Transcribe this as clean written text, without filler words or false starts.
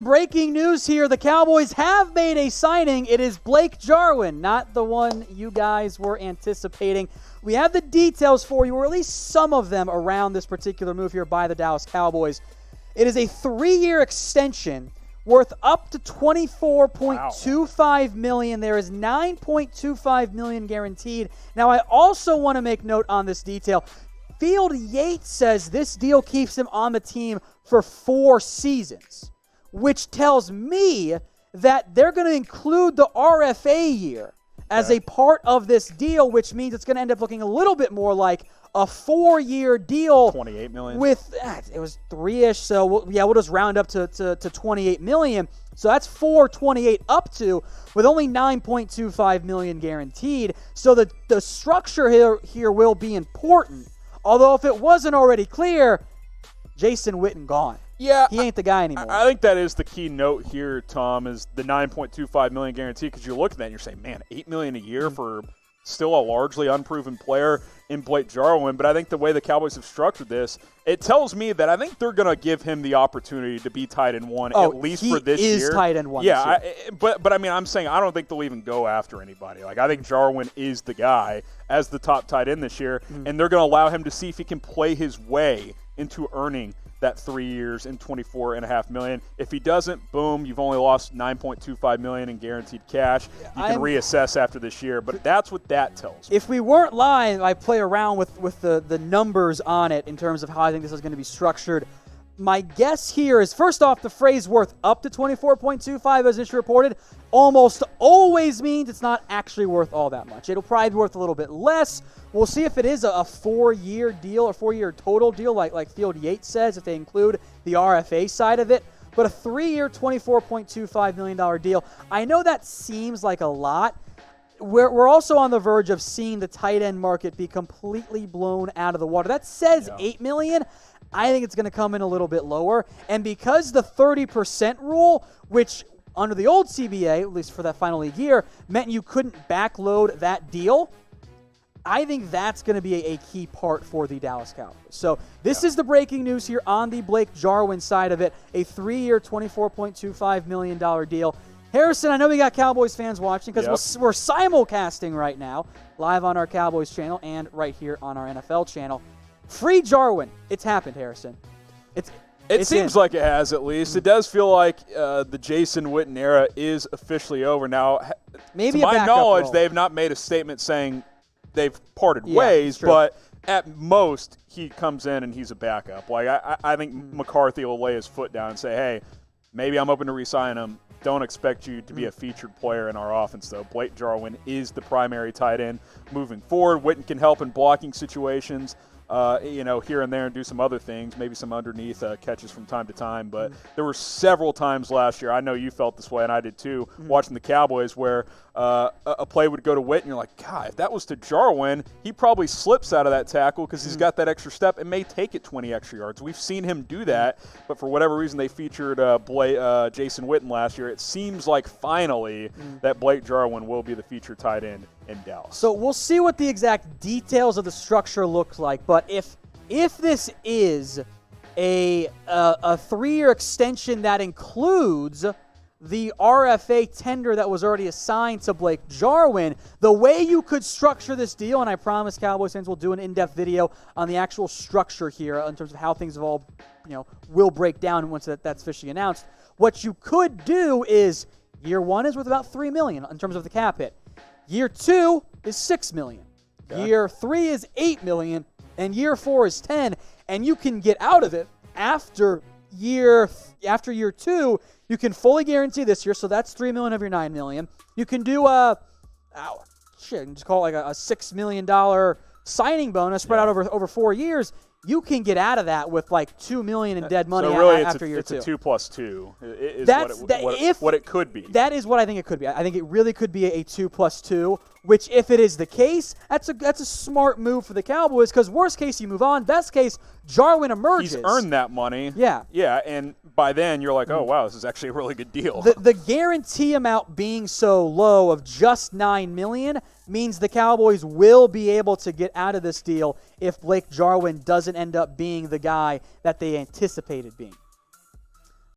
Breaking news here, the Cowboys have made a signing. It is Blake Jarwin, not the one you guys were anticipating. We have the details for you, or at least some of them, around this particular move here by the Dallas Cowboys. It is a 3-year extension worth up to $24.25 million. There is $9.25 million guaranteed. Now, I also want to make note on this detail. Field Yates says this deal keeps him on the team for 4 seasons, which tells me that they're going to include the RFA year as a part of this deal, which means it's going to end up looking a little bit more like a 4-year deal. $28 million. With, it was 3-ish, so we'll just round up to $28 million. So that's $428 up to, with only $9.25 million guaranteed. So the structure here will be important. Although if it wasn't already clear, Jason Witten gone. Yeah, he ain't the guy anymore. I think that is the key note here, Tom, is the $9.25 million guarantee, because you're looking at it and you're saying, man, $8 million a year for still a largely unproven player in Blake Jarwin. But I think the way the Cowboys have structured this, it tells me that I think they're going to give him the opportunity to be tight end one at least for this year. He is tight end one. Yeah, but I mean, I'm saying I don't think they'll even go after anybody. Like, I think Jarwin is the guy as the top tight end this year, and they're going to allow him to see if he can play his way into earning that 3 years and $24.5 million. If he doesn't, boom, you've only lost $9.25 million in guaranteed cash. You can reassess after this year, but that's what that tells me. If we weren't live, I play around with the numbers on it in terms of how I think this is going to be structured. My guess here is, first off, the phrase worth up to 24.25, as it's reported, almost always means it's not actually worth all that much. It'll probably be worth a little bit less. We'll see if it is a 4-year deal or 4-year total deal, like Field Yates says, if they include the RFA side of it. But a 3-year, $24.25 million deal, I know that seems like a lot. We're also on the verge of seeing the tight end market be completely blown out of the water. That says $8 million. I think it's going to come in a little bit lower. And because the 30% rule, which under the old CBA, at least for that final league year, meant you couldn't backload that deal, I think that's going to be a key part for the Dallas Cowboys. So this is the breaking news here on the Blake Jarwin side of it, a 3-year, $24.25 million deal. Harrison, I know we got Cowboys fans watching because we're simulcasting right now, live on our Cowboys channel and right here on our NFL channel. Free Jarwin. It's happened, Harrison. It seems like it has, at least. It does feel like the Jason Witten era is officially over. Now, maybe to my knowledge, they have not made a statement saying they've parted ways, but at most, he comes in and he's a backup. Like, I think McCarthy will lay his foot down and say, hey, maybe I'm open to re-sign him. Don't expect you to be a featured player in our offense, though. Blake Jarwin is the primary tight end moving forward. Witten can help in blocking situations, here and there, and do some other things, maybe some underneath catches from time to time. But there were several times last year, I know you felt this way, and I did too, watching the Cowboys, where a play would go to Witten, and you're like, God, if that was to Jarwin, he probably slips out of that tackle because he's got that extra step and may take it 20 extra yards. We've seen him do that, but for whatever reason, they featured Jason Witten last year. It seems like finally that Blake Jarwin will be the featured tight end in Dallas. So we'll see what the exact details of the structure look like, but if this is a 3-year extension that includes the RFA tender that was already assigned to Blake Jarwin, the way you could structure this deal, and I promise Cowboys fans will do an in-depth video on the actual structure here in terms of how things have all, will break down once that's officially announced. What you could do is year 1 is worth about $3 million in terms of the cap hit. Year 2 is $6 million. Okay. Year 3 is $8 million, and year 4 is $10 million, and you can get out of it after year 2. You can fully guarantee this year, so that's $3 million of your $9 million. You can do just call it like a $6 million signing bonus spread out over 4 years. You can get out of that with like $2 million in dead money after year 2. It's a 2 plus 2 is what it could be. That is what I think it could be. I think it really could be a 2 plus 2, which if it is the case, that's a smart move for the Cowboys, because worst case you move on, best case Jarwin emerges. He's earned that money. Yeah. Yeah, and by then you're like, oh, wow, this is actually a really good deal. The guarantee amount being so low of just $9 million means the Cowboys will be able to get out of this deal if Blake Jarwin doesn't end up being the guy that they anticipated being.